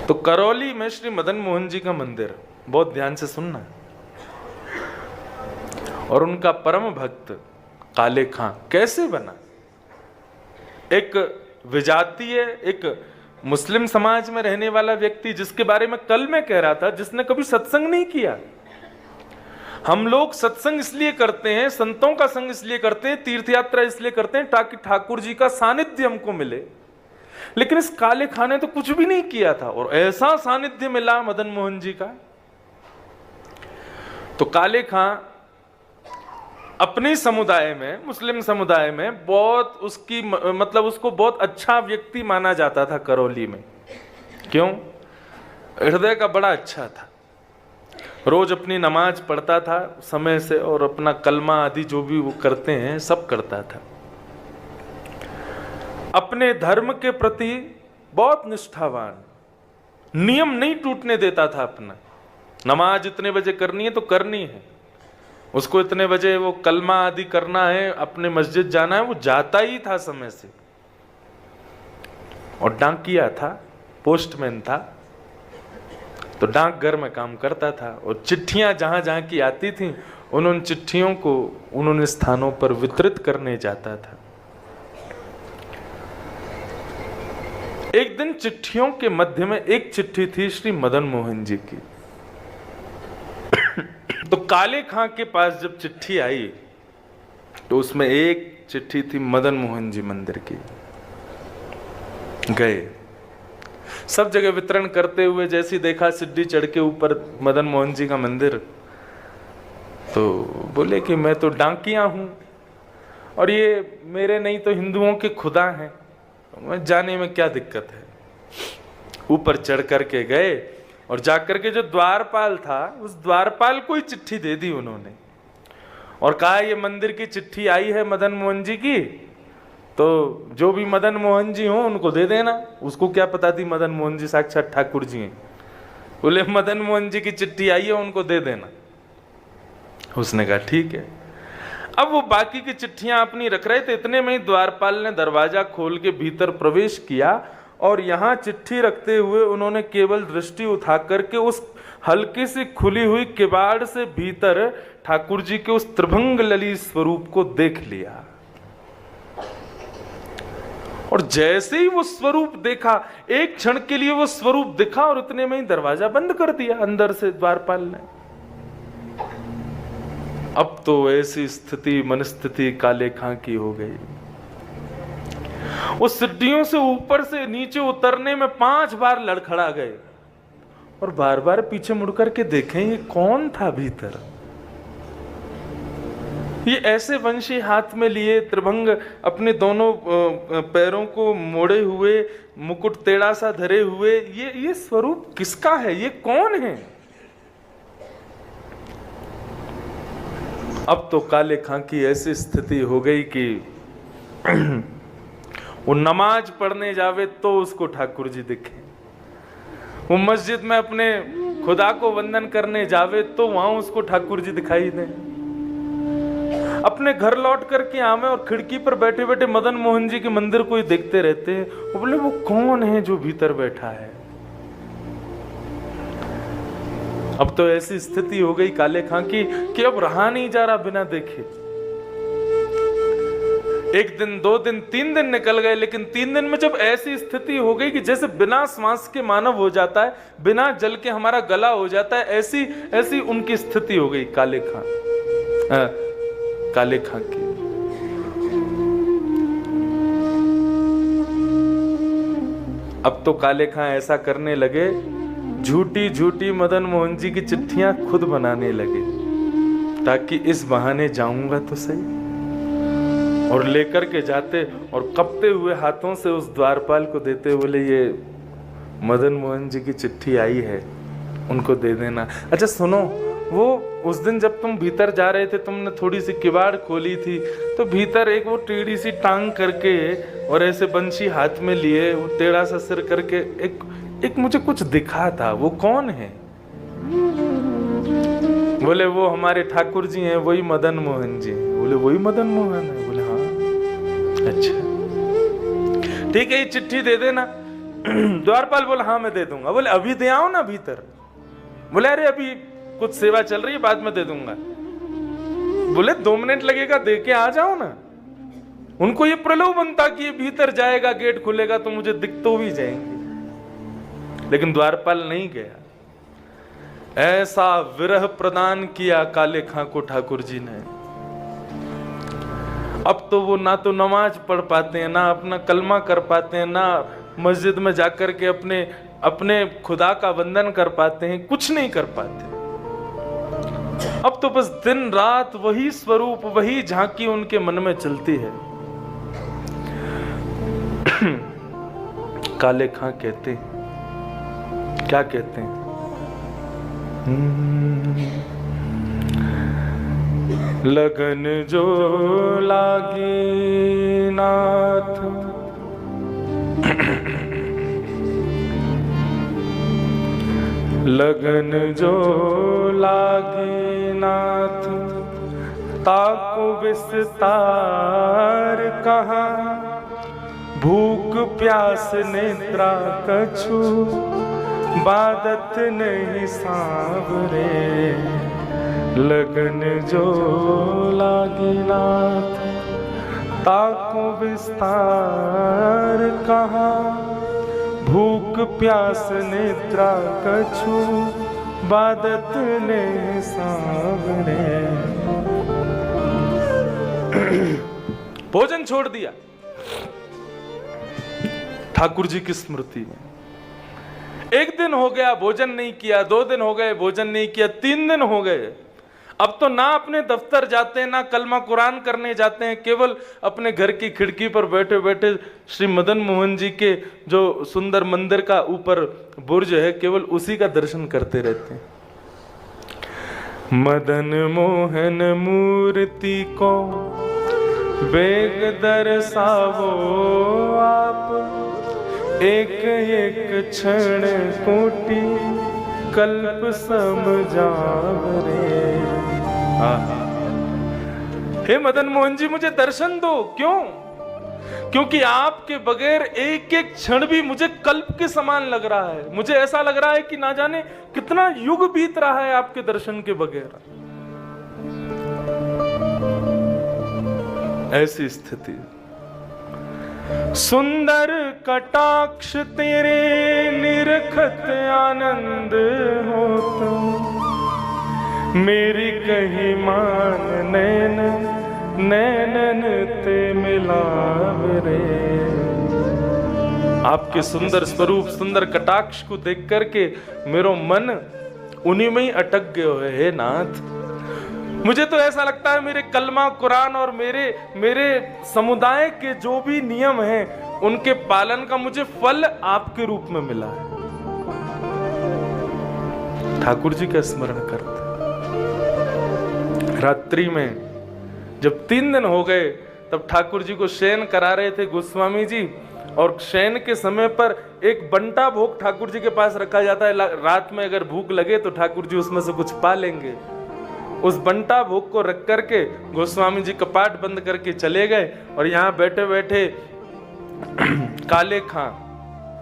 तो करौली में श्री मदन मोहन जी का मंदिर, बहुत ध्यान से सुनना, और उनका परम भक्त काले खां कैसे बना। एक विजातीय, एक मुस्लिम समाज में रहने वाला व्यक्ति, जिसके बारे में कल मैं कह रहा था, जिसने कभी सत्संग नहीं किया। हम लोग सत्संग इसलिए करते हैं, संतों का संग इसलिए करते हैं, तीर्थ यात्रा इसलिए करते हैं ताकि ठाकुर जी का सानिध्य हमको मिले। लेकिन इस काले खां ने तो कुछ भी नहीं किया था और ऐसा सानिध्य मिला मदन मोहन जी का। तो काले खां अपने समुदाय में, मुस्लिम समुदाय में बहुत उसकी मतलब उसको बहुत अच्छा व्यक्ति माना जाता था करौली में। क्यों? हृदय का बड़ा अच्छा था, रोज अपनी नमाज पढ़ता था समय से, और अपना कलमा आदि जो भी वो करते हैं सब करता था। अपने धर्म के प्रति बहुत निष्ठावान, नियम नहीं टूटने देता था अपना। नमाज इतने बजे करनी है तो करनी है, उसको इतने बजे वो कलमा आदि करना है, अपने मस्जिद जाना है, वो जाता ही था समय से। और डाकिया था, पोस्टमैन था, तो डाकघर में काम करता था, और चिट्ठियां जहां जहां की आती थीं उन चिट्ठियों को उन्होंने स्थानों पर वितरित करने जाता था। एक दिन चिट्ठियों के मध्य में एक चिट्ठी थी श्री मदन मोहन जी की। तो काले खां के पास जब चिट्ठी आई तो उसमें एक चिट्ठी थी मदन मोहन जी मंदिर की। गए, सब जगह वितरण करते हुए, जैसी देखा सिड्डी चढ़ के ऊपर मदन मोहन जी का मंदिर, तो बोले कि मैं तो डाकिया हूं और ये मेरे नहीं तो हिंदुओं के खुदा हैं, मैं जाने में क्या दिक्कत है। ऊपर चढ़ करके गए और जाकर के जो द्वारपाल था उस द्वारपाल को ही चिट्ठी दे दी उन्होंने, और कहा ये मंदिर की चिट्ठी आई है मदन मोहन जी की, तो जो भी मदन मोहन जी हो उनको दे देना। उसको क्या पता थी मदन मोहन जी साक्षात ठाकुर जी हैं। बोले मदन मोहन जी की चिट्ठी आई है, उनको दे देना। उसने कहा ठीक है। अब वो बाकी की चिट्ठियां अपनी रख रहे थे, इतने में ही द्वारपाल ने दरवाजा खोल के भीतर प्रवेश किया, और यहां चिट्ठी रखते हुए उन्होंने केवल दृष्टि उठा करके उस हल्की सी खुली हुई किवाड़ से भीतर ठाकुर जी के उस त्रिभंग ललित स्वरूप को देख लिया। और जैसे ही वो स्वरूप देखा, एक क्षण के लिए वो स्वरूप दिखा, और इतने में ही दरवाजा बंद कर दिया अंदर से द्वारपाल ने। अब तो ऐसी स्थिति, मनस्थिति काले खां की हो गई। उस सीढ़ियों से ऊपर से नीचे उतरने में 5 बार लड़खड़ा गए, और बार बार पीछे मुड़कर के देखें ये कौन था भीतर। ये ऐसे वंशी हाथ में लिए, त्रिभंग अपने दोनों पैरों को मोड़े हुए, मुकुट टेढ़ा सा धरे हुए, ये स्वरूप किसका है, ये कौन है। अब तो काले खां की ऐसी स्थिति हो गई कि वो नमाज पढ़ने जावे तो उसको ठाकुर जी दिखे, वो मस्जिद में अपने खुदा को वंदन करने जावे तो वहां उसको ठाकुर जी दिखाई दे, अपने घर लौट करके आवे और खिड़की पर बैठे बैठे मदन मोहन जी के मंदिर को ही देखते रहते हैं। वो बोले वो कौन है जो भीतर बैठा है। अब तो ऐसी स्थिति हो गई काले खां की कि अब रहा नहीं जा रहा बिना देखे। 1 दिन, 2 दिन, 3 दिन निकल गए, लेकिन 3 दिन में जब ऐसी स्थिति हो गई कि जैसे बिना श्वास के मानव हो जाता है, बिना जल के हमारा गला हो जाता है, ऐसी उनकी स्थिति हो गई काले खां की। अब तो काले खां ऐसा करने लगे, झूठी झूठी मदन मोहन जी की चिट्ठियां खुद बनाने लगे, ताकि इस बहाने जाऊंगा तो सही। और लेकर के जाते और कपते हुए हाथों से उस द्वारपाल को देते, बोले ये मदन मोहन जी की चिट्ठी आई है, उनको दे देना। अच्छा सुनो, वो उस दिन जब तुम भीतर जा रहे थे, तुमने थोड़ी सी किवाड़ खोली थी, तो भीतर एक वो टेढ़ी सी टांग करके और ऐसे बंशी हाथ में लिए, वो टेढ़ा सा सिर करके एक मुझे कुछ दिखा था, वो कौन है। बोले वो हमारे ठाकुर जी हैं, वही मदन मोहन जी। बोले वही मदन मोहन है। बोले हाँ, अच्छा ठीक है, ये चिट्ठी दे देना। द्वारपाल बोला हाँ मैं दे दूंगा। बोले अभी दे आओ ना भीतर। बोले अरे अभी कुछ सेवा चल रही है, बाद में दे दूंगा। बोले 2 मिनट लगेगा, दे के आ जाओ ना। उनको ये प्रलोभन था कि ये भीतर जाएगा, गेट खुलेगा तो मुझे दिख तो भी जाएंगे। लेकिन द्वारपाल नहीं गया। ऐसा विरह प्रदान किया काले खां को ठाकुर जी ने। अब तो वो ना तो नमाज पढ़ पाते हैं, ना अपना कलमा कर पाते हैं, ना मस्जिद में जाकर के अपने खुदा का वंदन कर पाते हैं, कुछ नहीं कर पाते। अब तो बस दिन रात वही स्वरूप, वही झांकी उनके मन में चलती है। काले खां कहते हैं, क्या कहते हैं? लगन जो लागी नाथ, लगन जो लागी नाथ, ताको विस्तार कहाँ, भूख प्यास नेत्रा कछु, बादत नहीं सांवरे। लगन जो लागी नाथ, ताको विस्तार कहाँ, भूख प्यास नेत्रा कछु, बादत ने सांवरे। भोजन छोड़ दिया ठाकुर जी की स्मृति में। 1 दिन हो गया भोजन नहीं किया, 2 दिन हो गए भोजन नहीं किया, 3 दिन हो गए। अब तो ना अपने दफ्तर जाते हैं, ना कलमा कुरान करने जाते हैं, केवल अपने घर की खिड़की पर बैठे बैठे श्री मदन मोहन जी के जो सुंदर मंदिर का ऊपर बुर्ज है, केवल उसी का दर्शन करते रहते हैं। मदन मोहन मूर्ति को बेग दर्शावो आप, एक एक क्षण कोटि कल्प समझावरे। हे मदन मोहन जी मुझे दर्शन दो। क्यों? क्योंकि आपके बगैर एक एक क्षण भी मुझे कल्प के समान लग रहा है। मुझे ऐसा लग रहा है कि ना जाने कितना युग बीत रहा है आपके दर्शन के बगैर। ऐसी स्थिति। सुंदर कटाक्ष तेरे निरखत आनंद होता, मेरी कही मान नैन नैनन ते मिलावरे। आपके सुंदर स्वरूप, सुंदर कटाक्ष को देख करके मेरो मन उन्हीं में ही अटक गयो है। हे नाथ, मुझे तो ऐसा लगता है मेरे कलमा कुरान और मेरे समुदाय के जो भी नियम हैं उनके पालन का मुझे फल आपके रूप में मिला है। ठाकुर जी का स्मरण करते। रात्रि में जब 3 दिन हो गए तब ठाकुर जी को शयन करा रहे थे गोस्वामी जी, और शयन के समय पर एक बंटा भोग ठाकुर जी के पास रखा जाता है। रात में अगर भूख लगे तो ठाकुर जी उसमें से कुछ पा लेंगे। उस बंटा भोग को रख करके गोस्वामी जी कपाट बंद करके चले गए, और यहाँ बैठे बैठे काले खां,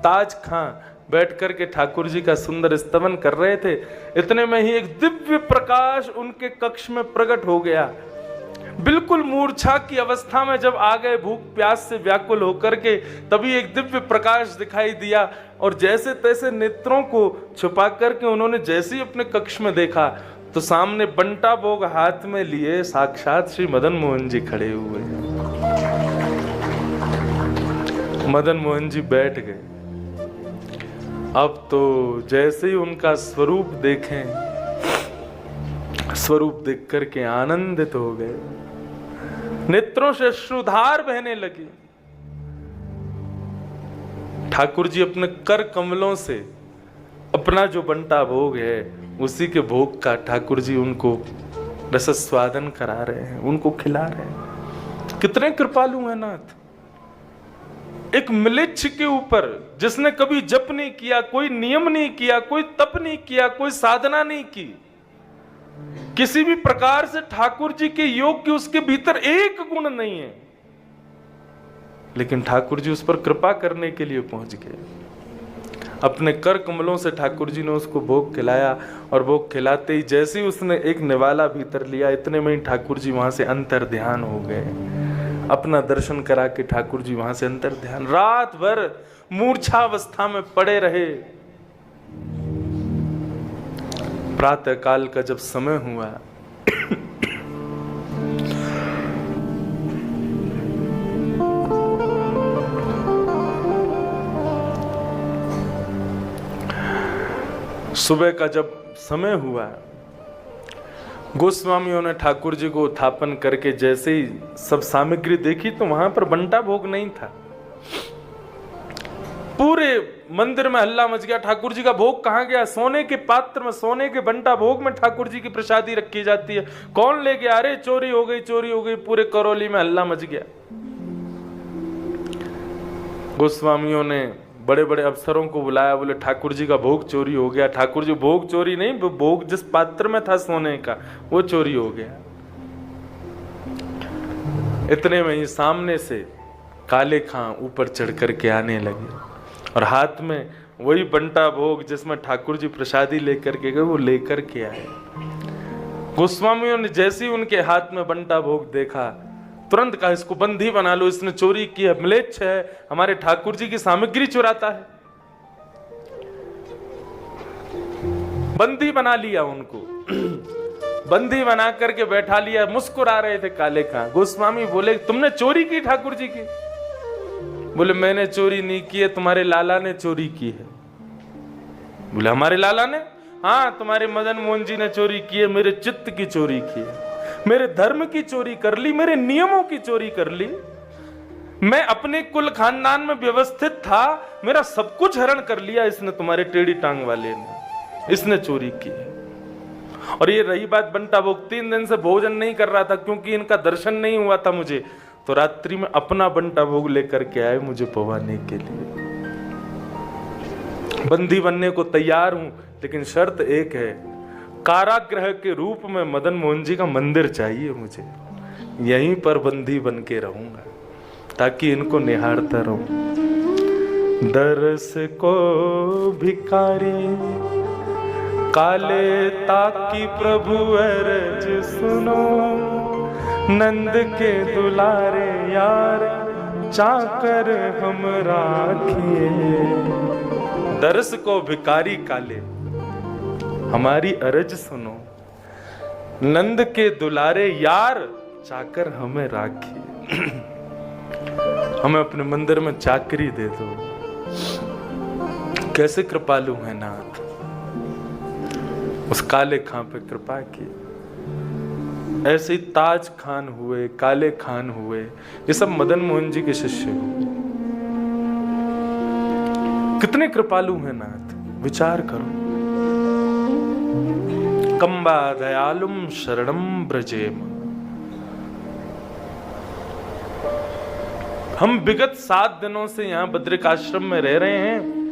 ताज खां बैठ करके ठाकुर जी का सुंदर स्तवन कर रहे थे। इतने में ही एक दिव्य प्रकाश उनके कक्ष में प्रकट हो गया। बिल्कुल मूर्छा की अवस्था में जब आ गए, भूख प्यास से व्याकुल होकर के, तभी एक दिव्य प्रकाश दिखाई दिया, और जैसे तैसे नेत्रों को छुपा करके उन्होंने जैसे ही अपने कक्ष में देखा तो सामने बंटा भोग हाथ में लिए साक्षात श्री मदन मोहन जी खड़े हुए हैं। मदन मोहन जी बैठ गए। अब तो जैसे ही उनका स्वरूप देखें, स्वरूप देख करके आनंदित हो गए, नेत्रों से अश्रुधार बहने लगी। ठाकुर जी अपने कर कमलों से अपना जो बंटा भोग है उसी के भोग का ठाकुर जी उनको रसस्वादन करा रहे हैं, उनको खिला रहे हैं। कितने कृपालु हैं नाथ। एक म्लेच्छ के ऊपर जिसने कभी जप नहीं किया, कोई नियम नहीं किया, कोई तप नहीं किया, कोई साधना नहीं की, किसी भी प्रकार से ठाकुर जी के योग की उसके भीतर एक गुण नहीं है, लेकिन ठाकुर जी उस पर कृपा करने के लिए पहुंच गए। अपने कर कमलों से ठाकुर जी ने उसको भोग खिलाया, और भोग खिलाते ही जैसे ही उसने एक निवाला भीतर लिया, इतने में ही ठाकुर जी वहां से अंतर ध्यान हो गए। अपना दर्शन करा के ठाकुर जी वहां से अंतर ध्यान, रात भर मूर्छावस्था में पड़े रहे। प्रातः काल का जब समय हुआ, सुबह का जब समय हुआ, गोस्वामियों ने ठाकुर जी को उत्थापन करके जैसे ही सब सामग्री देखी तो वहां पर बंटा भोग नहीं था। पूरे मंदिर में हल्ला मच गया, ठाकुर जी का भोग कहां गया? सोने के पात्र में, सोने के बंटा भोग में ठाकुर जी की प्रसादी रखी जाती है, कौन ले गया? अरे चोरी हो गई, चोरी हो गई। पूरे करौली में हल्ला मच गया। गोस्वामियों ने बड़े बड़े अफसरों को बुलाया, बोले ठाकुर जी का भोग चोरी हो गया। ठाकुर जी, भोग चोरी नहीं, भोग जिस पात्र में था सोने का वो चोरी हो गया। इतने में ही सामने से काले खां ऊपर चढ़ करके आने लगे, और हाथ में वही बंटा भोग जिसमें ठाकुर जी प्रसादी लेकर के गए, वो लेकर के आए। गोस्वामियों ने जैसे ही उनके हाथ में बंटा भोग देखा, तुरंत कहा इसको बंदी बना लो, इसने चोरी की है, म्लेच्छ है, हमारे ठाकुर जी की सामग्री चुराता है। बंदी बना लिया उनको। बंदी बना करके बैठा लिया। मुस्कुरा रहे थे काले खां। गोस्वामी बोले तुमने चोरी की ठाकुर जी की? बोले मैंने चोरी नहीं की है, तुम्हारे लाला ने चोरी की है। बोले हमारे लाला ने? हाँ, तुम्हारे मदन मोहन जी ने चोरी की है, मेरे चित्त की चोरी की है, मेरे धर्म की चोरी कर ली, मेरे नियमों की चोरी कर ली। मैं अपने कुल खानदान में व्यवस्थित था, मेरा सब कुछ हरण कर लिया इसने, तुम्हारे टेढ़ी टांग वाले ने, इसने चोरी की। और ये रही बात बंटा भोग, 3 दिन से भोजन नहीं कर रहा था क्योंकि इनका दर्शन नहीं हुआ था मुझे, तो रात्रि में अपना बंटा भोग लेकर के आए मुझे पवाने के लिए। बंदी बनने को तैयार हूं, लेकिन शर्त एक है, कारागृह के रूप में मदन मोहन जी का मंदिर चाहिए मुझे। यहीं पर बंदी बन के रहूंगा ताकि इनको निहारता रहूं। दरस को भिखारी काले ताकि प्रभु अर्ज सुनो, नंद के दुलारे यार चाकर हम राखिए। दरस को भिखारी काले, हमारी अरज सुनो, नंद के दुलारे यार चाकर हमें राखिए। हमें अपने मंदिर में चाकरी दे दो। कैसे कृपालु है नाथ। उस काले खां पे कृपा की। ऐसे ही ताज खान हुए, काले खान हुए, ये सब मदन मोहन जी के शिष्य हुए। कितने कृपालु हैं नाथ, विचार करो। कंबा दयालुम शरणम ब्रजेम। हम विगत 7 दिनों से यहाँ बद्रिक आश्रम में रह रहे हैं।